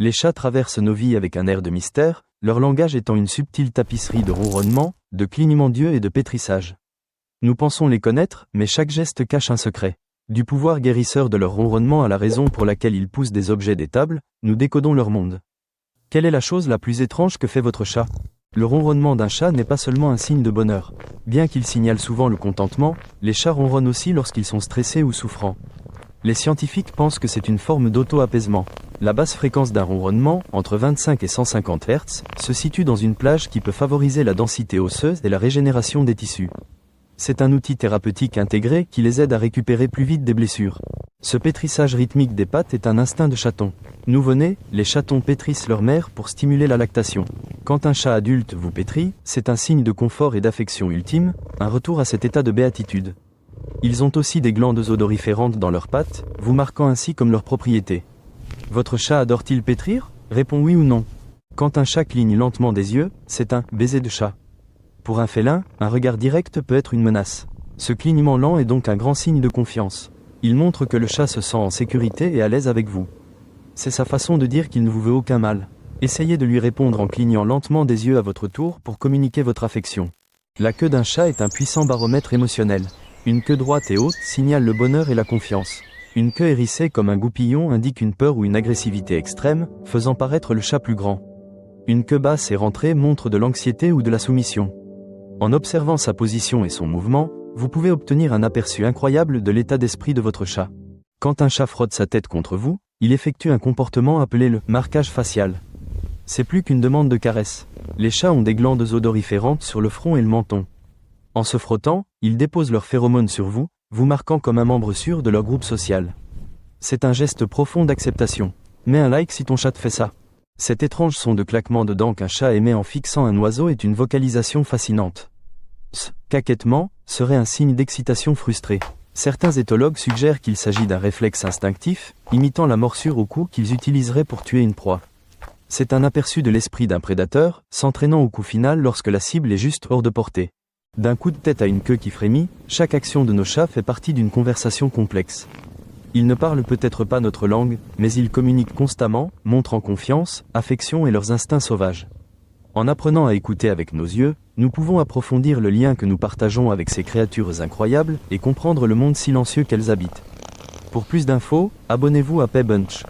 Les chats traversent nos vies avec un air de mystère, leur langage étant une subtile tapisserie de ronronnements, de clignements d'yeux et de pétrissage. Nous pensons les connaître, mais chaque geste cache un secret. Du pouvoir guérisseur de leur ronronnement à la raison pour laquelle ils poussent des objets des tables, nous décodons leur monde. Quelle est la chose la plus étrange que fait votre chat ? Le ronronnement d'un chat n'est pas seulement un signe de bonheur. Bien qu'il signale souvent le contentement, les chats ronronnent aussi lorsqu'ils sont stressés ou souffrants. Les scientifiques pensent que c'est une forme d'auto-apaisement. La basse fréquence d'un ronronnement, entre 25 et 150 Hz, se situe dans une plage qui peut favoriser la densité osseuse et la régénération des tissus. C'est un outil thérapeutique intégré qui les aide à récupérer plus vite des blessures. Ce pétrissage rythmique des pattes est un instinct de chaton. Nouveau-nés, les chatons pétrissent leur mère pour stimuler la lactation. Quand un chat adulte vous pétrit, c'est un signe de confort et d'affection ultime, un retour à cet état de béatitude. Ils ont aussi des glandes odoriférantes dans leurs pattes, vous marquant ainsi comme leur propriété. Votre chat adore-t-il pétrir ? Réponds oui ou non. Quand un chat cligne lentement des yeux, c'est un baiser de chat. Pour un félin, un regard direct peut être une menace. Ce clignement lent est donc un grand signe de confiance. Il montre que le chat se sent en sécurité et à l'aise avec vous. C'est sa façon de dire qu'il ne vous veut aucun mal. Essayez de lui répondre en clignant lentement des yeux à votre tour pour communiquer votre affection. La queue d'un chat est un puissant baromètre émotionnel. Une queue droite et haute signale le bonheur et la confiance. Une queue hérissée comme un goupillon indique une peur ou une agressivité extrême, faisant paraître le chat plus grand. Une queue basse et rentrée montre de l'anxiété ou de la soumission. En observant sa position et son mouvement, vous pouvez obtenir un aperçu incroyable de l'état d'esprit de votre chat. Quand un chat frotte sa tête contre vous, il effectue un comportement appelé le marquage facial. C'est plus qu'une demande de caresse. Les chats ont des glandes odoriférantes sur le front et le menton. En se frottant, ils déposent leurs phéromones sur vous, vous marquant comme un membre sûr de leur groupe social. C'est un geste profond d'acceptation. Mets un like si ton chat te fait ça. Cet étrange son de claquement de dents qu'un chat émet en fixant un oiseau est une vocalisation fascinante. Ce caquettement serait un signe d'excitation frustrée. Certains éthologues suggèrent qu'il s'agit d'un réflexe instinctif, imitant la morsure au cou qu'ils utiliseraient pour tuer une proie. C'est un aperçu de l'esprit d'un prédateur, s'entraînant au coup final lorsque la cible est juste hors de portée. D'un coup de tête à une queue qui frémit, chaque action de nos chats fait partie d'une conversation complexe. Ils ne parlent peut-être pas notre langue, mais ils communiquent constamment, montrant confiance, affection et leurs instincts sauvages. En apprenant à écouter avec nos yeux, nous pouvons approfondir le lien que nous partageons avec ces créatures incroyables et comprendre le monde silencieux qu'elles habitent. Pour plus d'infos, abonnez-vous à PetBunch.